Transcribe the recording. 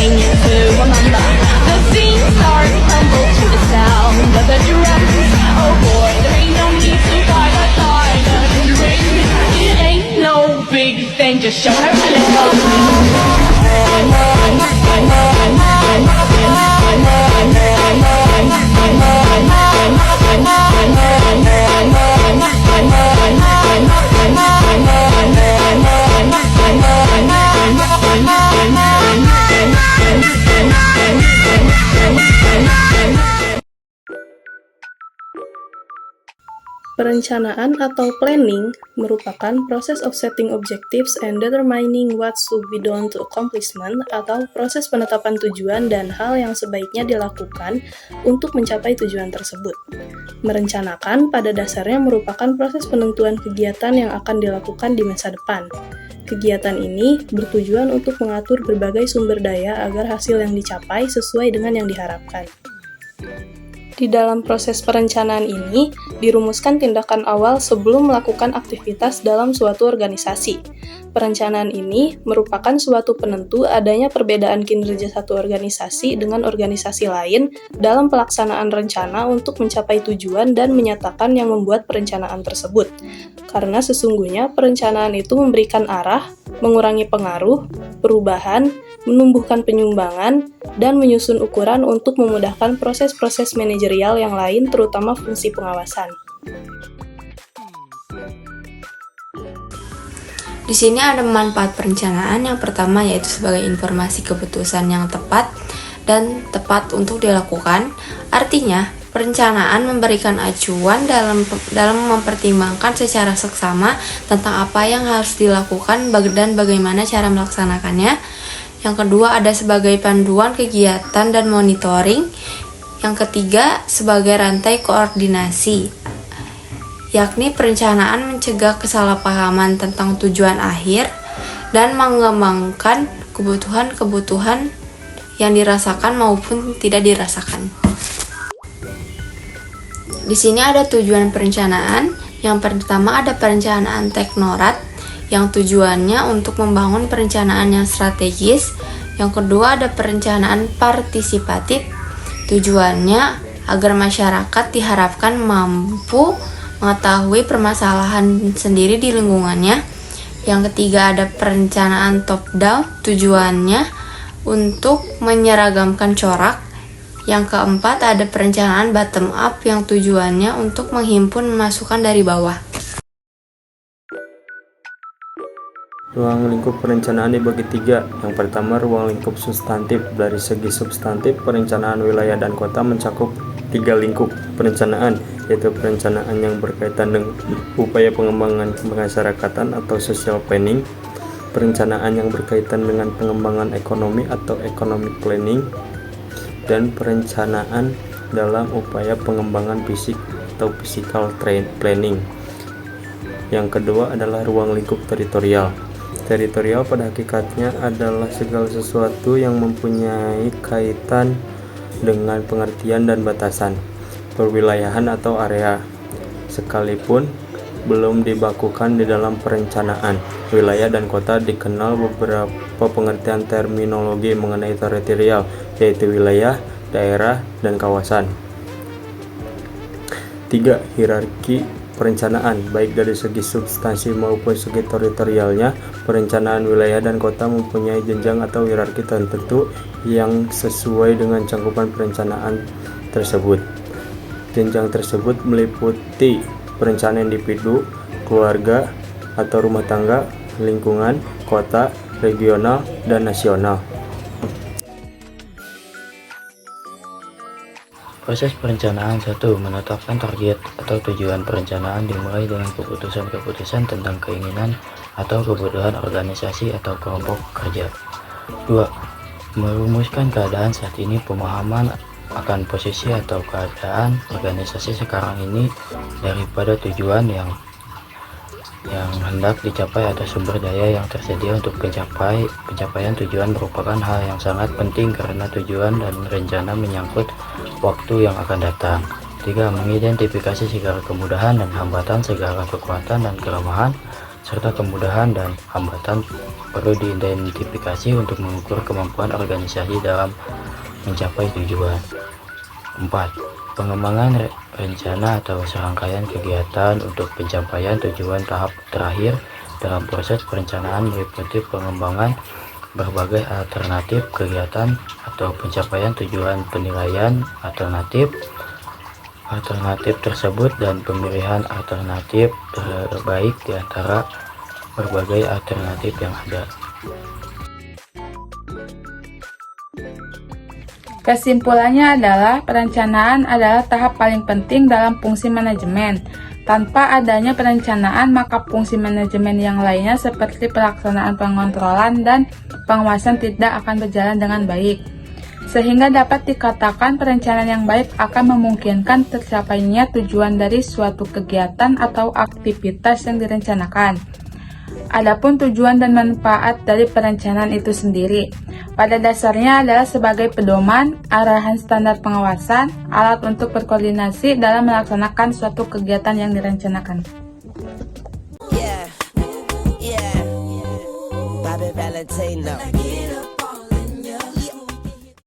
thing to remember. The scene starts to crumble to the sound of the drums. Oh boy, there ain't no need to fight a silent ring. It ain't no big thing, just show her a little. Perencanaan atau planning merupakan proses of setting objectives and determining what should be done to accomplishment atau proses penetapan tujuan dan hal yang sebaiknya dilakukan untuk mencapai tujuan tersebut. Merencanakan pada dasarnya merupakan proses penentuan kegiatan yang akan dilakukan di masa depan. Kegiatan ini bertujuan untuk mengatur berbagai sumber daya agar hasil yang dicapai sesuai dengan yang diharapkan. Di dalam proses perencanaan ini, dirumuskan tindakan awal sebelum melakukan aktivitas dalam suatu organisasi. Perencanaan ini merupakan suatu penentu adanya perbedaan kinerja satu organisasi dengan organisasi lain dalam pelaksanaan rencana untuk mencapai tujuan dan menyatakan yang membuat perencanaan tersebut. Karena sesungguhnya perencanaan itu memberikan arah, mengurangi pengaruh, perubahan, menumbuhkan penyumbangan, dan menyusun ukuran untuk memudahkan proses-proses manajerial yang lain, terutama fungsi pengawasan. Di sini ada manfaat perencanaan. Yang pertama yaitu sebagai informasi keputusan yang tepat dan tepat untuk dilakukan. Artinya, perencanaan memberikan acuan dalam mempertimbangkan secara seksama tentang apa yang harus dilakukan dan bagaimana cara melaksanakannya. Yang kedua ada sebagai panduan kegiatan dan monitoring. Yang ketiga sebagai rantai koordinasi, yakni perencanaan mencegah kesalahpahaman tentang tujuan akhir dan mengembangkan kebutuhan-kebutuhan yang dirasakan maupun tidak dirasakan. Di sini ada tujuan perencanaan. Yang pertama ada perencanaan teknorat yang tujuannya untuk membangun perencanaan yang strategis. Yang kedua ada perencanaan partisipatif. Tujuannya agar masyarakat diharapkan mampu mengetahui permasalahan sendiri di lingkungannya. Yang ketiga ada perencanaan top down. Tujuannya untuk menyeragamkan corak. Yang keempat ada perencanaan bottom up yang tujuannya untuk menghimpun masukan dari bawah. Ruang lingkup perencanaan dibagi tiga. Yang pertama, ruang lingkup substantif. Dari segi substantif, perencanaan wilayah dan kota mencakup tiga lingkup perencanaan, yaitu perencanaan yang berkaitan dengan upaya pengembangan kemasyarakatan atau social planning, perencanaan yang berkaitan dengan pengembangan ekonomi atau economic planning, dan perencanaan dalam upaya pengembangan fisik atau physical planning. Yang kedua adalah ruang lingkup teritorial. Teritorial pada hakikatnya adalah segala sesuatu yang mempunyai kaitan dengan pengertian dan batasan perwilayahan atau area, sekalipun belum dibakukan di dalam perencanaan. Wilayah dan kota dikenal beberapa pengertian terminologi mengenai teritorial, yaitu wilayah, daerah, dan kawasan. 3. Hierarki perencanaan, baik dari segi substansi maupun segi teritorialnya. Perencanaan wilayah dan kota mempunyai jenjang atau hierarki tertentu yang sesuai dengan cakupan perencanaan tersebut. Jenjang tersebut meliputi perencanaan individu, keluarga atau rumah tangga, lingkungan, kota, regional, dan nasional. Proses perencanaan 1. Menetapkan target atau tujuan perencanaan dimulai dengan keputusan-keputusan tentang keinginan atau kebutuhan organisasi atau kelompok kerja. 2. Merumuskan keadaan saat ini, pemahaman akan posisi atau keadaan organisasi sekarang ini daripada tujuan yang hendak dicapai atau sumber daya yang tersedia untuk pencapaian tujuan merupakan hal yang sangat penting karena tujuan dan rencana menyangkut waktu yang akan datang. 3. Mengidentifikasi segala kemudahan dan hambatan, segala kekuatan dan kelemahan, serta kemudahan dan hambatan perlu diidentifikasi untuk mengukur kemampuan organisasi dalam mencapai tujuan. 4. Pengembangan rencana atau serangkaian kegiatan untuk pencapaian tujuan tahap terakhir dalam proses perencanaan meliputi pengembangan berbagai alternatif kegiatan atau pencapaian tujuan, penilaian alternatif tersebut dan pemilihan alternatif terbaik di antara berbagai alternatif yang ada. Kesimpulannya adalah perencanaan adalah tahap paling penting dalam fungsi manajemen. Tanpa adanya perencanaan, maka fungsi manajemen yang lainnya seperti pelaksanaan pengontrolan dan pengawasan tidak akan berjalan dengan baik. Sehingga dapat dikatakan perencanaan yang baik akan memungkinkan tercapainya tujuan dari suatu kegiatan atau aktivitas yang direncanakan. Adapun tujuan dan manfaat dari perencanaan itu sendiri, pada dasarnya adalah sebagai pedoman, arahan standar pengawasan, alat untuk berkoordinasi dalam melaksanakan suatu kegiatan yang direncanakan. Bobby Valentino.